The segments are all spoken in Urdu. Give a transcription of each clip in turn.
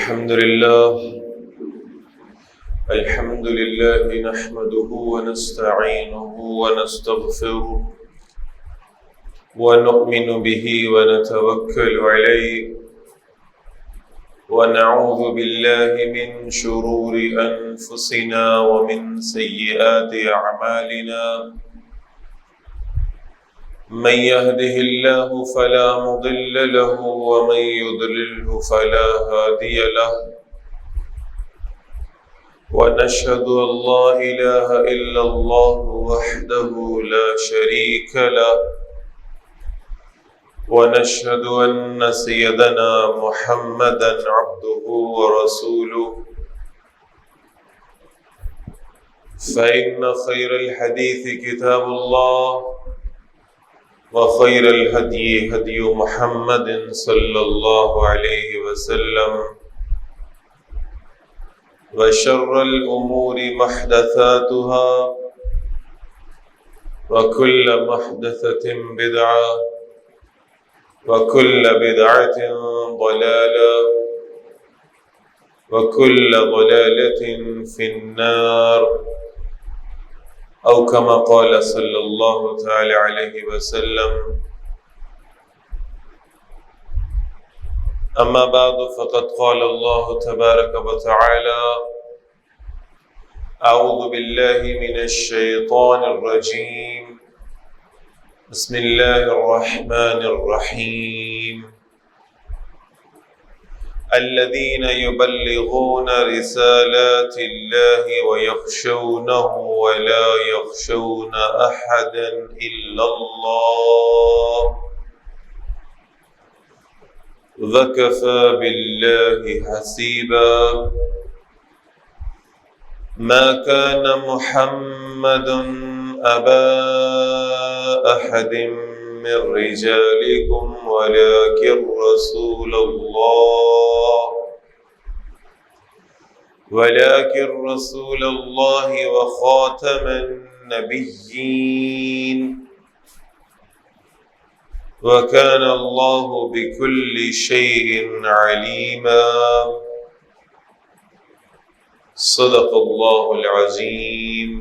الحمد لله نحمده ونستعينه ونستغفره ونؤمن به ونتوكل عليه ونعوذ بالله من شرور أنفسنا ومن سيئات أعمالنا من يهده الله فلا مضل له ومن يضلله فلا هادي له ونشهد أن لا إله إلا الله وحده لا شريك له ونشهد أن سيدنا محمدا عبده ورسوله فإن خير الحديث كتاب الله وخير الهدي هدي محمد صلى الله عليه وسلم وشر الأمور محدثاتها وكل محدثة بدعة وكل بدعة ضلالة وكل ضلالة في النار أو كما قال صلى الله تعالى عليه وسلم. أما بعد فقد قال الله تبارك وتعالى: أعوذ بالله من الشيطان الرجيم بسم الله الرحمن الرحيم الذين يبلغون رسالات الله ويخشونه ولا يخشون أحدا إلا الله وكفى بالله حسيبا. ما كان محمد أبا أحد من رجالكم ولكن رسول الله وخاتم النبيين وكان الله بكل شيء عليما. صدق الله العظيم.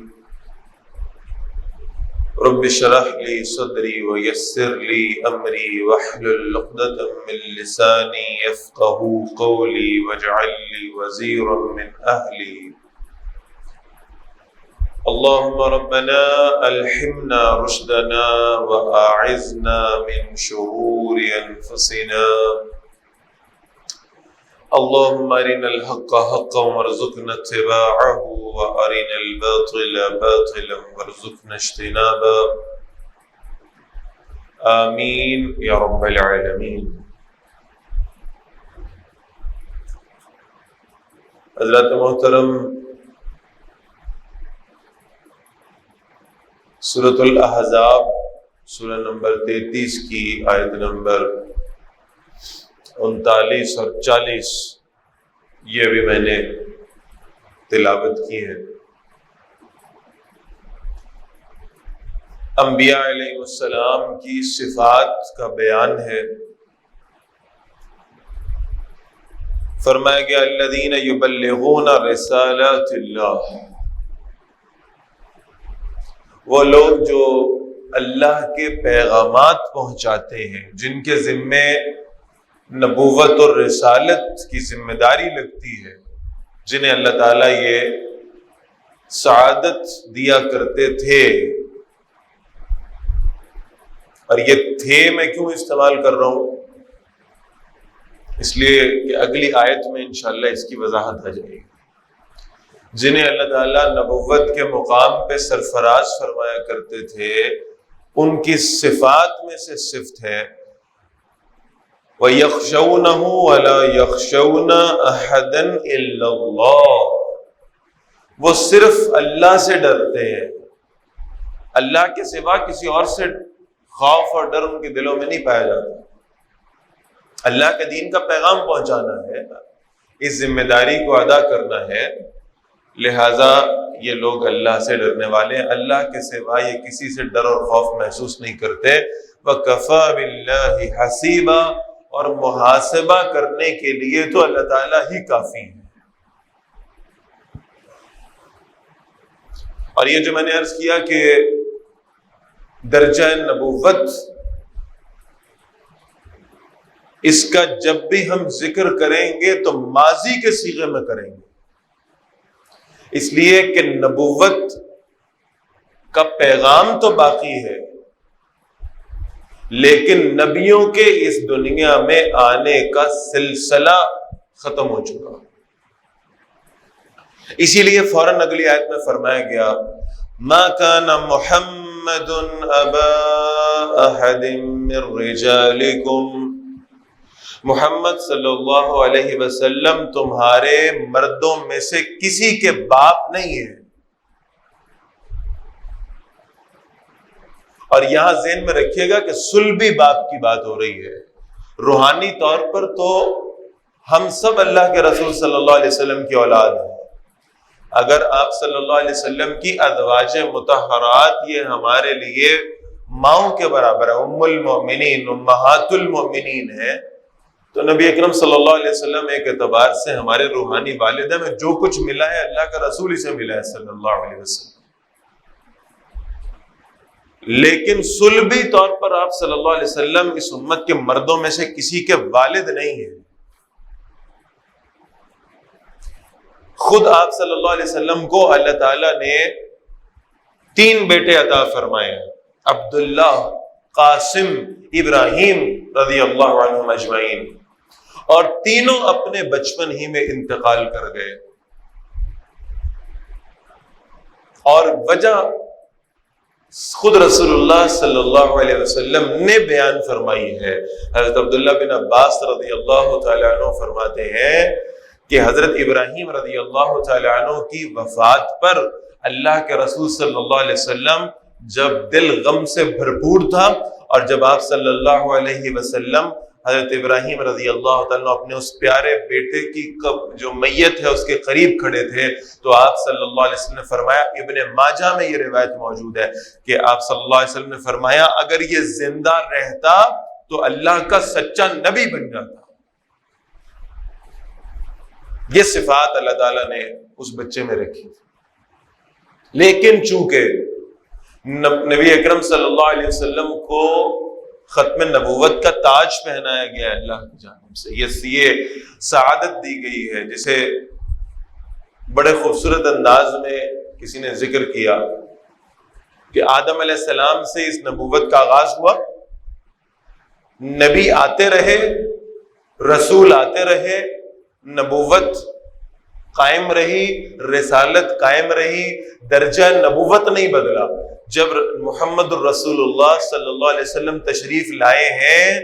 رب اشرح لي صدري ويسر لي أمري واحلل عقدة من لساني يفقهوا قولي واجعل لي وزيرا من أهلي. اللهم ربنا ألهمنا رشدنا وأعذنا من شرور أنفسنا. اللهم أرنا الحق حقا وارزقنا اتباعه وأرنا الباطل باطلا وارزقنا اجتنابه. آمين يا رب العالمين. حضرات محترم، سورۃ الاحزاب سورہ نمبر 33 کی آیت نمبر 39 اور 40 یہ بھی میں نے تلاوت کی ہے. انبیاء علیہ السلام کی صفات کا بیان ہے. فرمایا گیا الذین یبلغون رسالات اللہ، وہ لوگ جو اللہ کے پیغامات پہنچاتے ہیں، جن کے ذمے نبوت اور رسالت کی ذمہ داری لگتی ہے، جنہیں اللہ تعالیٰ یہ سعادت دیا کرتے تھے. اور یہ تھے میں کیوں استعمال کر رہا ہوں؟ اس لیے کہ اگلی آیت میں انشاءاللہ اس کی وضاحت آ جائے گی. جنہیں اللہ تعالیٰ نبوت کے مقام پہ سرفراز فرمایا کرتے تھے، ان کی صفات میں سے صفت ہے وَيَخْشَوْنَهُ وَلَا يَخْشَوْنَ أَحَدًا إِلَّا اللَّهُ، وہ صرف اللہ سے ڈرتے ہیں، اللہ کے سوا کسی اور سے خوف اور ڈر ان کے دلوں میں نہیں پایا جاتا. اللہ کے دین کا پیغام پہنچانا ہے، اس ذمہ داری کو ادا کرنا ہے، لہٰذا یہ لوگ اللہ سے ڈرنے والے ہیں. اللہ کے سوا یہ کسی سے ڈر اور خوف محسوس نہیں کرتے. وَكَفَى بِاللَّهِ حَسِيبًا، اور محاسبہ کرنے کے لیے تو اللہ تعالیٰ ہی کافی ہے۔ اور یہ جو میں نے عرض کیا کہ درجہ نبوت، اس کا جب بھی ہم ذکر کریں گے تو ماضی کے صیغے میں کریں گے، اس لیے کہ نبوت کا پیغام تو باقی ہے، لیکن نبیوں کے اس دنیا میں آنے کا سلسلہ ختم ہو چکا۔ اسی لیے فوراً اگلی آیت میں فرمایا گیا ما کان محمد ابا احد من رجالکم، محمد صلی اللہ علیہ وسلم تمہارے مردوں میں سے کسی کے باپ نہیں ہے۔ اور یہاں ذہن میں رکھیے گا کہ صلبی باپ کی بات ہو رہی ہے۔ روحانی طور پر تو ہم سب اللہ کے رسول صلی اللہ علیہ وسلم کی اولاد ہیں۔ اگر آپ صلی اللہ علیہ وسلم کی ازواج مطہرات یہ ہمارے لیے ماؤں کے برابر ہے، ام المؤمنین امہات المؤمنین ہے، تو نبی اکرم صلی اللہ علیہ وسلم ایک اعتبار سے ہمارے روحانی والدہ میں جو کچھ ملا ہے اللہ کا رسول ہی سے ملا ہے صلی اللہ علیہ وسلم۔ لیکن صلبی طور پر آپ صلی اللہ علیہ وسلم اس امت کے مردوں میں سے کسی کے والد نہیں ہیں۔ خود آپ صلی اللہ علیہ وسلم کو اللہ تعالیٰ نے 3 بیٹے عطا فرمائے ہیں، عبداللہ، قاسم، ابراہیم رضی اللہ عنہم اجمعین، اور تینوں اپنے بچپن ہی میں انتقال کر گئے۔ اور وجہ خود رسول اللہ صلی اللہ علیہ وسلم نے بیان فرمائی ہے۔ حضرت عبداللہ بن عباس رضی اللہ تعالیٰ عنہ فرماتے ہیں کہ حضرت ابراہیم رضی اللہ تعالیٰ عنہ کی وفات پر اللہ کے رسول صلی اللہ علیہ وسلم جب دل غم سے بھرپور تھا، اور جب آپ صلی اللہ علیہ وسلم حضرت ابراہیم رضی اللہ تعالیٰ عنہ اپنے اس پیارے بیٹے کی جو میت ہے اس کے قریب کھڑے تھے، تو آپ صلی اللہ علیہ وسلم نے فرمایا، ابن ماجہ میں یہ روایت موجود ہے کہ آپ صلی اللہ علیہ وسلم نے فرمایا اگر یہ زندہ رہتا تو اللہ کا سچا نبی بن جاتا۔ یہ صفات اللہ تعالیٰ نے اس بچے میں رکھی، لیکن چونکہ نبی اکرم صلی اللہ علیہ وسلم کو ختم نبوت کا تاج پہنایا گیا ہے اللہ کی جانب سے، یہ سعادت دی گئی ہے، جسے بڑے خوبصورت انداز میں کسی نے ذکر کیا کہ آدم علیہ السلام سے اس نبوت کا آغاز ہوا، نبی آتے رہے، رسول آتے رہے، نبوت قائم رہی، رسالت قائم رہی، درجہ نبوت نہیں بدلا۔ جب محمد الرسول اللہ صلی اللہ علیہ وسلم تشریف لائے ہیں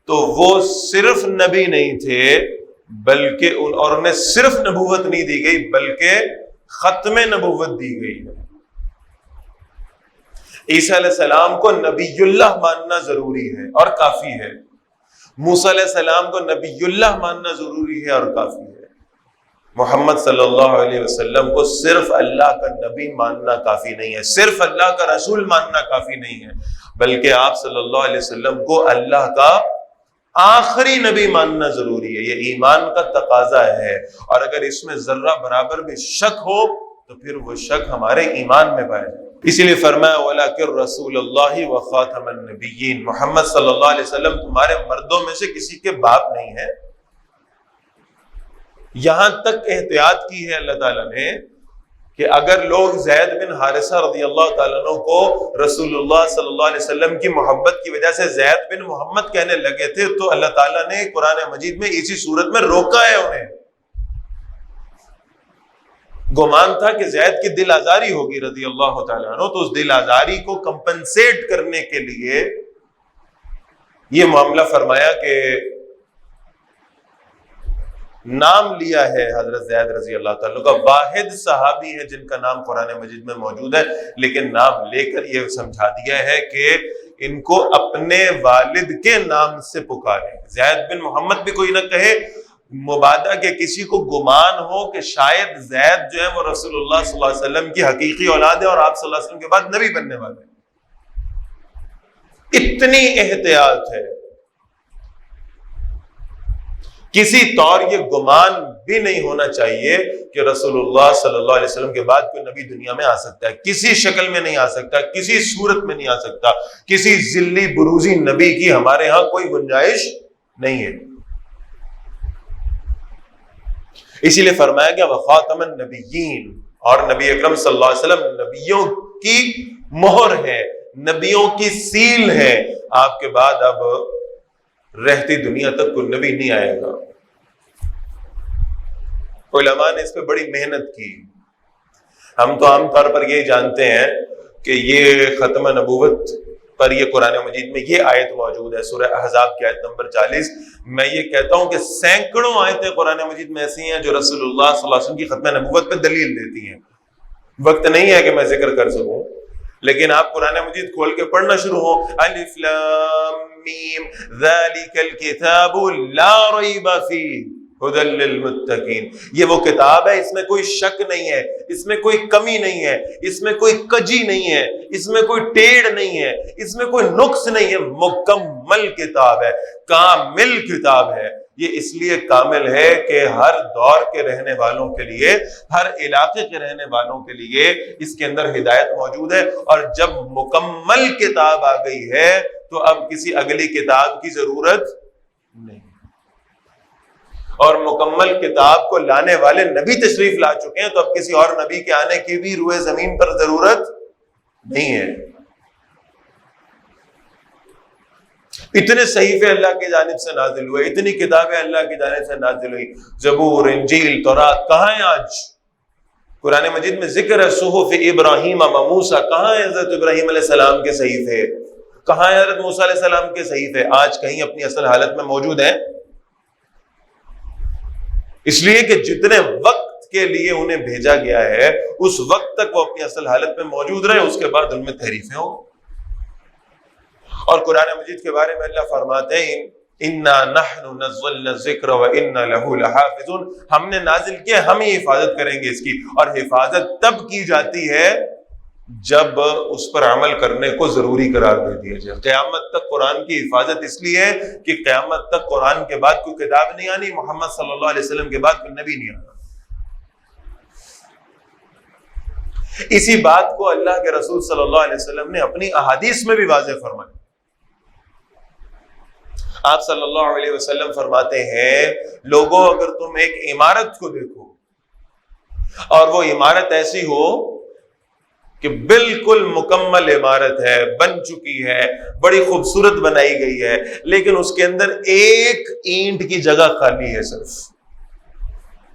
تو وہ صرف نبی نہیں تھے، بلکہ اور انہیں صرف نبوت نہیں دی گئی بلکہ ختم نبوت دی گئی ہے۔ عیسیٰ علیہ السلام کو نبی اللہ ماننا ضروری ہے اور کافی ہے، موسیٰ علیہ السلام کو نبی اللہ ماننا ضروری ہے اور کافی ہے، محمد صلی اللہ علیہ وسلم کو صرف اللہ کا نبی ماننا کافی نہیں ہے، صرف اللہ کا رسول ماننا کافی نہیں ہے، بلکہ آپ صلی اللہ علیہ وسلم کو اللہ کا آخری نبی ماننا ضروری ہے۔ یہ ایمان کا تقاضا ہے، اور اگر اس میں ذرہ برابر بھی شک ہو تو پھر وہ شک ہمارے ایمان میں پائے۔ اسی لیے فرمایا وَلَٰكِن رَّسُولَ اللَّهِ وَخَاتَمَ النَّبِيِّينَ، محمد صلی اللہ علیہ وسلم تمہارے مردوں میں سے کسی کے باپ نہیں ہے۔ یہاں تک احتیاط کی ہے اللہ تعالیٰ نے کہ اگر لوگ زید بن حارثہ رضی اللہ تعالیٰ عنہ کو رسول اللہ صلی اللہ علیہ وسلم کی محبت کی وجہ سے زید بن محمد کہنے لگے تھے تو اللہ تعالیٰ نے قرآن مجید میں اسی صورت میں روکا ہے انہیں۔ گمان تھا کہ زید کی دل آزاری ہوگی رضی اللہ تعالیٰ عنہ، تو اس دل آزاری کو کمپنسیٹ کرنے کے لیے یہ معاملہ فرمایا کہ نام لیا ہے حضرت زید رضی اللہ تعالیٰ کا، واحد صحابی ہے جن کا نام قرآن مجید میں موجود ہے، لیکن نام لے کر یہ سمجھا دیا ہے کہ ان کو اپنے والد کے نام سے پکاریں۔ زید بن محمد بھی کوئی نہ کہے، مبادہ کہ کسی کو گمان ہو کہ شاید زید جو ہے وہ رسول اللہ صلی اللہ علیہ وسلم کی حقیقی اولاد ہے اور آپ صلی اللہ علیہ وسلم کے بعد نبی بننے والے ہیں۔ اتنی احتیاط ہے۔ کسی طور یہ گمان بھی نہیں ہونا چاہیے کہ رسول اللہ صلی اللہ علیہ وسلم کے بعد کوئی نبی دنیا میں آ سکتا ہے. کسی شکل میں نہیں آ سکتا, کسی صورت میں نہیں آ سکتا. کسی ذلی بروزی نبی کی ہمارے ہاں کوئی گنجائش نہیں ہے. اسی لیے فرمایا گیا وخاتم النبیین, اور نبی اکرم صلی اللہ علیہ وسلم نبیوں کی مہر ہے, نبیوں کی سیل ہے. آپ کے بعد اب رہتی دنیا تک کوئی نبی نہیں آئے گا. علماء نے اس پہ بڑی محنت کی. ہم تو عام طور پر یہ جانتے ہیں کہ یہ ختم نبوت پر یہ قرآن مجید میں یہ آیت موجود ہے, سورہ احزاب کی آیت نمبر 40. میں یہ کہتا ہوں کہ سینکڑوں آیتیں قرآن مجید میں ایسی ہیں جو رسول اللہ صلی اللہ علیہ وسلم کی ختم نبوت پہ دلیل دیتی ہیں. وقت نہیں ہے کہ میں ذکر کر سکوں, لیکن آپ قرآن مجید کھول کے پڑھنا شروع ہو, الف لام میم ذالک الکتاب لا ریب فیہ ھدی للمتقین. یہ وہ کتاب ہے, اس میں کوئی شک نہیں ہے, اس میں کوئی کمی نہیں ہے, اس میں کوئی کجی نہیں ہے, اس میں کوئی ٹیڑھ نہیں ہے, اس میں کوئی نقص نہیں ہے. مکمل کتاب ہے, کامل کتاب ہے. یہ اس لیے کامل ہے کہ ہر دور کے رہنے والوں کے لیے, ہر علاقے کے رہنے والوں کے لیے اس کے اندر ہدایت موجود ہے. اور جب مکمل کتاب آ گئی ہے تو اب کسی اگلی کتاب کی ضرورت نہیں. اور مکمل کتاب کو لانے والے نبی تشریف لا چکے ہیں, تو اب کسی اور نبی کے آنے کی بھی روئے زمین پر ضرورت نہیں ہے. اتنے صحیفے اللہ کی جانب سے نازل ہوئے, اتنی کتابیں اللہ کی جانب سے نازل ہوئی, زبور, انجیل, تورات, کہاں ہیں آج؟ قرآن مجید میں ذکر ہے صحف ابراہیم و موسیٰ, کہاں ہے حضرت ابراہیم علیہ السلام کے صحیفے, کہاں ہے حضرت موسیٰ علیہ السلام کے صحیفے؟ آج کہیں اپنی اصل حالت میں موجود ہیں. اس لیے کہ جتنے وقت کے لیے انہیں بھیجا گیا ہے اس وقت تک وہ اپنی اصل حالت میں موجود رہے, اس کے بعد ان میں تحریفیں ہوں. اور قرآن مجید کے بارے میں اللہ فرماتے ہیں اِنَّا نَحْنُ نَزَّلْنَا الذِّكْرَ وَإِنَّا لَهُ لَحَافِظُونَ, ہم نے نازل کیا, ہم ہی حفاظت کریں گے اس کی. اور حفاظت تب کی جاتی ہے جب اس پر عمل کرنے کو ضروری قرار دے دیا جائے. قیامت تک قرآن کی حفاظت اس لیے ہے کہ قیامت تک قرآن کے بعد کوئی کتاب نہیں آنی, محمد صلی اللہ علیہ وسلم کے بعد کوئی نبی نہیں آنا. اسی بات کو اللہ کے رسول صلی اللہ علیہ وسلم نے اپنی احادیث میں بھی واضح فرمایا. آپ صلی اللہ علیہ وسلم فرماتے ہیں لوگوں اگر تم ایک عمارت کو دیکھو اور وہ عمارت ایسی ہو کہ بالکل مکمل عمارت ہے, بن چکی ہے, بڑی خوبصورت بنائی گئی ہے, لیکن اس کے اندر ایک اینٹ کی جگہ خالی ہے, صرف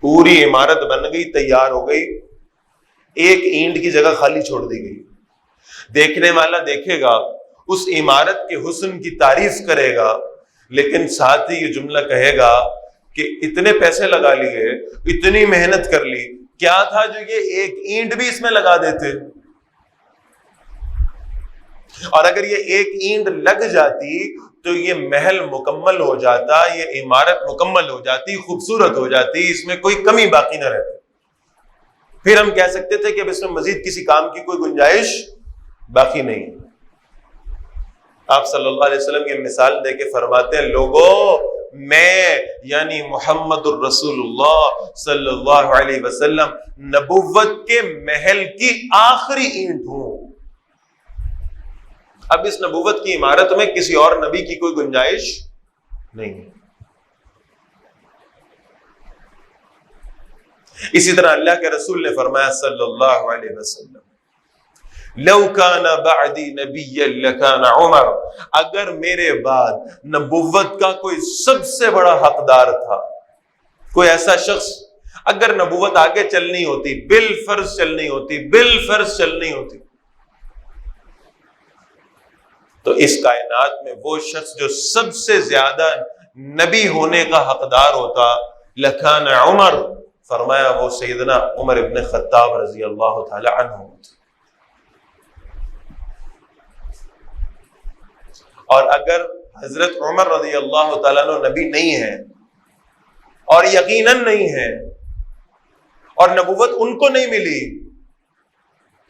پوری عمارت بن گئی, تیار ہو گئی, ایک اینٹ کی جگہ خالی چھوڑ دی گئی. دیکھنے والا دیکھے گا, اس عمارت کے حسن کی تعریف کرے گا, لیکن ساتھ ہی یہ جملہ کہے گا کہ اتنے پیسے لگا لیے, اتنی محنت کر لی, کیا تھا جو یہ ایک اینٹ بھی اس میں لگا دیتے. اور اگر یہ ایک اینٹ لگ جاتی تو یہ محل مکمل ہو جاتا, یہ عمارت مکمل ہو جاتی, خوبصورت ہو جاتی, اس میں کوئی کمی باقی نہ رہتی. پھر ہم کہہ سکتے تھے کہ اب اس میں مزید کسی کام کی کوئی گنجائش باقی نہیں. آپ صلی اللہ علیہ وسلم یہ مثال دے کے فرماتے ہیں لوگوں, میں یعنی محمد الرسول اللہ صلی اللہ علیہ وسلم نبوت کے محل کی آخری اینٹ ہوں. اب اس نبوت کی عمارت میں کسی اور نبی کی کوئی گنجائش نہیں ہے. اسی طرح اللہ کے رسول نے فرمایا صلی اللہ علیہ وسلم لو کان بعدی نبی لکان عمر, اگر میرے بعد نبوت کا کوئی سب سے بڑا حقدار تھا, کوئی ایسا شخص اگر نبوت آگے چلنی ہوتی, بالفرض چلنی ہوتی, بالفرض چلنی ہوتی, تو اس کائنات میں وہ شخص جو سب سے زیادہ نبی ہونے کا حقدار ہوتا لکان عمر, فرمایا وہ سیدنا عمر ابن خطاب رضی اللہ تعالی عنہ. اور اگر حضرت عمر رضی اللہ تعالیٰ عنہ نبی نہیں ہے, اور یقیناً نہیں ہے, اور نبوت ان کو نہیں ملی,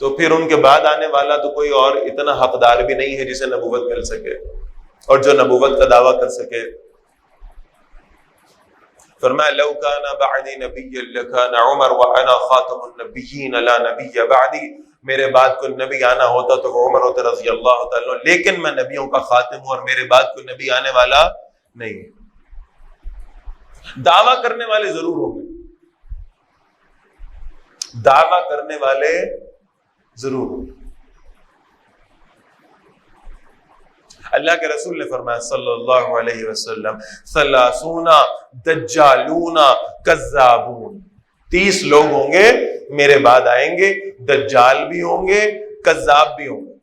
تو پھر ان کے بعد آنے والا تو کوئی اور اتنا حقدار بھی نہیں ہے جسے نبوت مل سکے اور جو نبوت کا دعویٰ کر سکے. فرمایا لو کان بعدی نبی لکان عمر وانا خاتم النبیین لا نبی بعدی، میرے بعد کوئی نبی آنا ہوتا تو وہ عمر ہوتا رضی اللہ تعالیٰ عنہ، لیکن میں نبیوں کا خاتم ہوں اور میرے بعد کوئی نبی آنے والا نہیں۔ دعویٰ کرنے والے ضرور ہوں گے، دعویٰ کرنے والے ضرور ہوں گے۔ اللہ کے رسول نے فرمایا صلی اللہ علیہ وسلم ثلاثون دجالون کذابون، 30 لوگ ہوں گے میرے بعد آئیں گے، دجال بھی ہوں گے، کذاب بھی ہوں گے،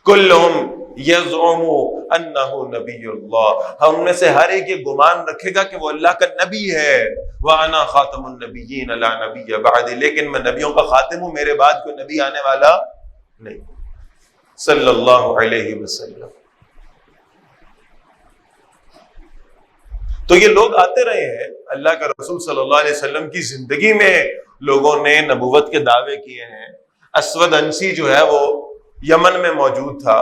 کلہم یزعم انہ نبی اللہ، ہم میں سے ہر ایک یہ گمان رکھے گا کہ وہ اللہ کا نبی ہے، وانا خاتم النبیین لا نبی بعدی، لیکن میں نبیوں کا خاتم ہوں، میرے بعد کوئی نبی آنے والا نہیں، صلی اللہ علیہ وسلم۔ تو یہ لوگ آتے رہے ہیں، اللہ کا رسول صلی اللہ علیہ وسلم کی زندگی میں لوگوں نے نبوت کے دعوے کیے ہیں۔ اسود انسی جو ہے وہ یمن میں موجود تھا،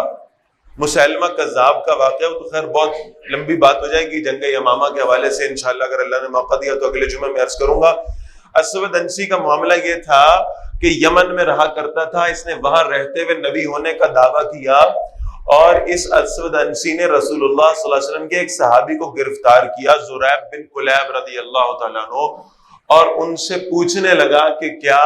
مسیلمہ کذاب کا واقعہ تو خیر بہت لمبی بات ہو جائے گی، جنگ یمامہ کے حوالے سے انشاءاللہ اگر اللہ نے موقع دیا تو اگلے جمعے میں عرض کروں گا۔ اسود انسی کا معاملہ یہ تھا کہ یمن میں رہا کرتا تھا، اس نے وہاں رہتے ہوئے نبی ہونے کا دعویٰ کیا، اور اس اسود انسی نے رسول اللہ صلی اللہ علیہ وسلم کے ایک صحابی کو گرفتار کیا، زریب بن کلیب رضی اللہ تعالیٰ عنہ، اور ان سے پوچھنے لگا کہ کیا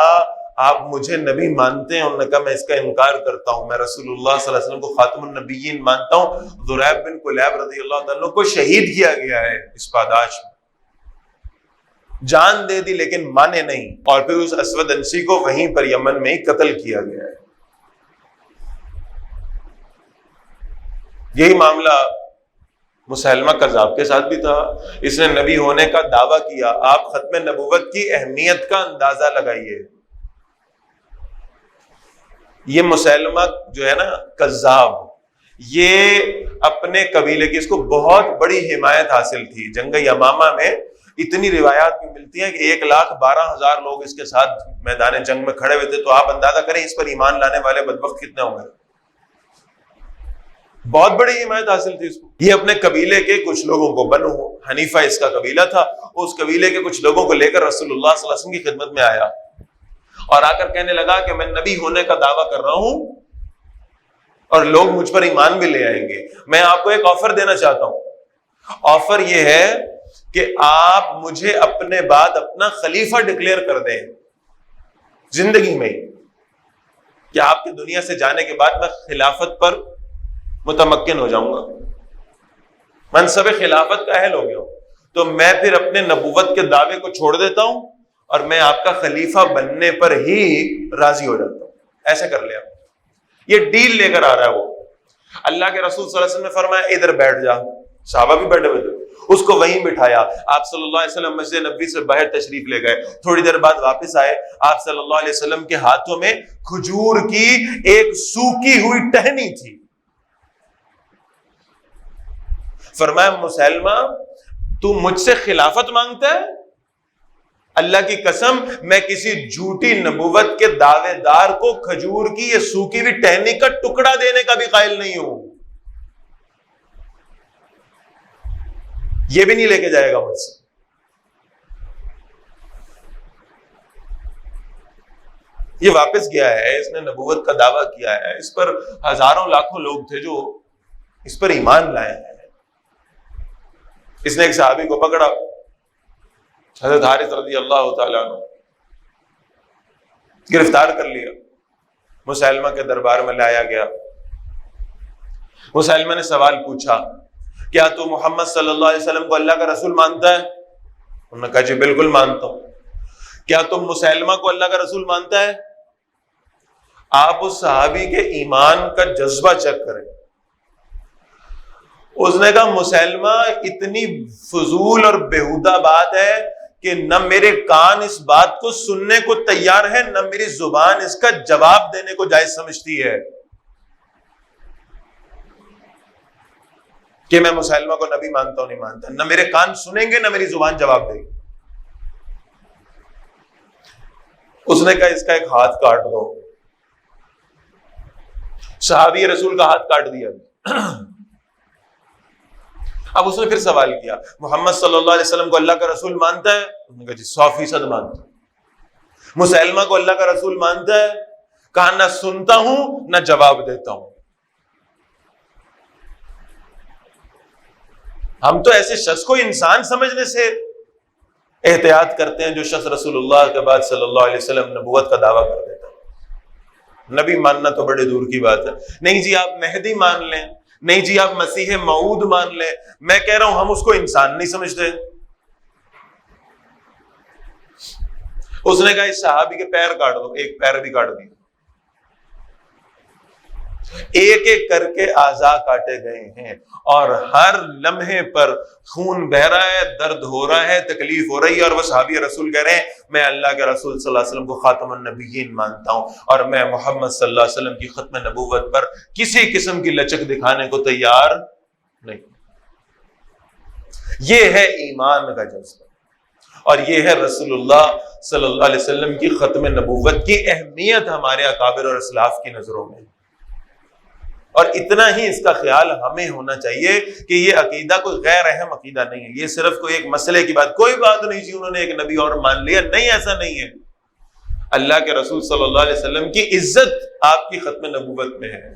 آپ مجھے نبی مانتے ہیں؟ انہوں نے کہا میں اس کا انکار کرتا ہوں، میں رسول اللہ صلی اللہ علیہ وسلم کو خاتم النبیین مانتا ہوں۔ زریب بن کلیب رضی اللہ تعالیٰ عنہ کو شہید کیا گیا ہے اس پاداش میں، جان دے دی لیکن مانے نہیں، اور پھر اس اسود انسی کو وہیں پر یمن میں ہی قتل کیا گیا ہے۔ یہی معاملہ مسیلمہ کذاب کے ساتھ بھی تھا، اس نے نبی ہونے کا دعویٰ کیا۔ آپ ختم نبوت کی اہمیت کا اندازہ لگائیے، یہ مسیلمہ جو ہے نا کذاب، یہ اپنے قبیلے کی، اس کو بہت بڑی حمایت حاصل تھی جنگ یمامہ میں۔ اتنی روایات بھی ملتی ہیں کہ 1,12,000 لوگ اس کے ساتھ میدان جنگ میں کھڑے ہوئے تھے، تو آپ اندازہ کریں اس پر ایمان لانے والے بدبخت کتنے ہوں گے۔ بہت بڑی حمایت حاصل تھی اس کو۔ یہ اپنے قبیلے کے کچھ لوگوں کو، بنو حنیفہ اس کا قبیلہ تھا، اس قبیلے کے کچھ لوگوں کو لے کر رسول اللہ صلی اللہ علیہ وسلم کی خدمت میں آیا، اور آ کر کہنے لگا کہ میں نبی ہونے کا دعویٰ کر رہا ہوں اور لوگ مجھ پر ایمان بھی لے آئیں گے، میں آپ کو ایک آفر دینا چاہتا ہوں۔ آفر یہ ہے کہ آپ مجھے اپنے بعد اپنا خلیفہ ڈکلیئر کر دیں زندگی میں، کہ آپ کی دنیا سے جانے کے بعد میں خلافت پر متمکن ہو جاؤں گا، منصب خلافت کا اہل ہو گیا ہوں، تو میں پھر اپنے نبوت کے دعوے کو چھوڑ دیتا ہوں اور میں آپ کا خلیفہ بننے پر ہی راضی ہو جاتا ہوں۔ ایسے کر لیا، یہ ڈیل لے کر آ رہا ہے وہ۔ اللہ کے رسول صلی اللہ علیہ وسلم نے فرمایا ادھر بیٹھ جا، صحابہ بھی بیٹھے ہوئے تھے، اس کو وہیں بٹھایا۔ آپ صلی اللہ علیہ وسلم مسجد نبوی سے باہر تشریف لے گئے، تھوڑی دیر بعد واپس آئے، آپ صلی اللہ علیہ وسلم کے ہاتھوں میں کھجور کی ایک سوکھی ہوئی ٹہنی تھی۔ فرمایا مسیلمہ تو مجھ سے خلافت مانگتا ہے؟ اللہ کی قسم میں کسی جھوٹی نبوت کے دعوے دار کو کھجور کی یہ سوکھی ہوئی ٹہنی کا ٹکڑا دینے کا بھی قائل نہیں ہوں، یہ بھی نہیں لے کے جائے گا مجھ سے۔ یہ واپس گیا ہے، اس نے نبوت کا دعویٰ کیا ہے، اس پر ہزاروں لاکھوں لوگ تھے جو اس پر ایمان لائے ہیں۔ اس نے ایک صحابی کو پکڑا، حضرت حارث رضی اللہ تعالیٰ عنہ، گرفتار کر لیا، مسیلمہ کے دربار میں لایا گیا۔ مسیلمہ نے سوال پوچھا، کیا تو محمد صلی اللہ علیہ وسلم کو اللہ کا رسول مانتا ہے؟ انہوں نے کہا جی بالکل مانتا ہوں۔ کیا تم مسیلمہ کو اللہ کا رسول مانتا ہے؟ آپ اس صحابی کے ایمان کا جذبہ چیک کریں۔ اس نے کہا مسیلمہ اتنی فضول اور بیہودہ بات ہے کہ نہ میرے کان اس بات کو سننے کو تیار ہے، نہ میری زبان اس کا جواب دینے کو جائز سمجھتی ہے کہ میں مسیلمہ کو نبی مانتا ہوں نہیں مانتا، نہ میرے کان سنیں گے نہ میری زبان جواب دے گی۔ اس نے کہا اس کا ایک ہاتھ کاٹ دو۔ صحابی رسول کا ہاتھ کاٹ دیا۔ اب اس نے پھر سوال کیا محمد صلی اللہ علیہ وسلم کو اللہ کا رسول مانتا ہے؟ انہوں نے کہا جی 100% مانتا ہوں۔ مسلمہ کو اللہ کا رسول مانتا ہے؟ کہا نہ سنتا ہوں نہ جواب دیتا ہوں۔ ہم تو ایسے شخص کو انسان سمجھنے سے احتیاط کرتے ہیں جو شخص رسول اللہ کے بعد صلی اللہ علیہ وسلم نبوت کا دعویٰ کر دیتا ہے۔ نبی ماننا تو بڑے دور کی بات ہے۔ نہیں جی آپ مہدی مان لیں، نہیں جی آپ مسیح موعود مان لیں، میں کہہ رہا ہوں ہم اس کو انسان نہیں سمجھتے۔ اس نے کہا اس صحابی کے پیر کاٹ دو، ایک پیر بھی کاٹ دیا، ایک ایک کر کے اعضاء کاٹے گئے ہیں اور ہر لمحے پر خون بہ رہا ہے، درد ہو رہا ہے، تکلیف ہو رہی ہے، اور وہ صحابی رسول کہہ رہے ہیں میں اللہ کے رسول صلی اللہ علیہ وسلم کو خاتم النبیین مانتا ہوں اور میں محمد صلی اللہ علیہ وسلم کی ختم نبوت پر کسی قسم کی لچک دکھانے کو تیار نہیں۔ یہ ہے ایمان کا جذبہ اور یہ ہے رسول اللہ صلی اللہ علیہ وسلم کی ختم نبوت کی اہمیت ہمارے اکابر اور اسلاف کی نظروں میں۔ اور اتنا ہی اس کا خیال ہمیں ہونا چاہیے کہ یہ عقیدہ کوئی غیر اہم عقیدہ نہیں ہے، یہ صرف کوئی ایک مسئلے کی بات، کوئی بات نہیں جی انہوں نے ایک نبی اور مان لیا، نہیں ایسا نہیں ہے۔ اللہ کے رسول صلی اللہ علیہ وسلم کی عزت آپ کی ختم نبوت میں ہے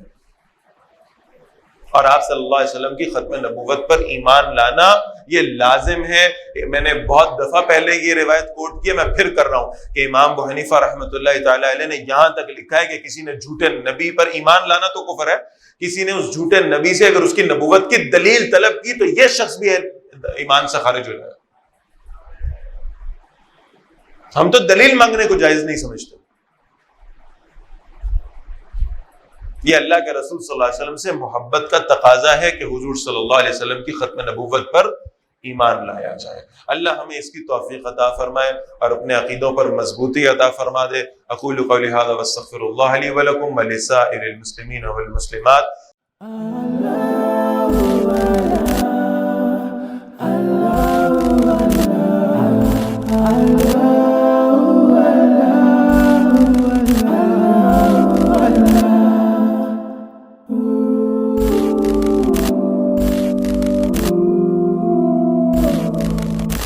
اور آپ صلی اللہ علیہ وسلم کی ختم نبوت پر ایمان لانا یہ لازم ہے۔ میں نے بہت دفعہ پہلے یہ روایت کوٹ کی ہے، میں پھر کر رہا ہوں کہ امام ابو حنیفہ رحمۃ اللہ تعالی علیہ نے یہاں تک لکھا ہے کہ کسی نے جھوٹے نبی پر ایمان لانا تو کفر ہے، کسی نے اس جھوٹے نبی سے اگر اس کی نبوت کی دلیل طلب کی تو یہ شخص بھی ایمان سے خارج ہو جائے۔ ہم تو دلیل مانگنے کو جائز نہیں سمجھتے۔ یہ اللہ کے رسول صلی اللہ علیہ وسلم سے محبت کا تقاضا ہے کہ حضور صلی اللہ علیہ وسلم کی ختم نبوت پر ایمان لایا جائے۔ اللہ ہمیں اس کی توفیق عطا فرمائے اور اپنے عقیدوں پر مضبوطی عطا فرما دے۔ اقول قولی ھذا واستغفر اللہ لی ولکم ولسائر المسلمین والمسلمات۔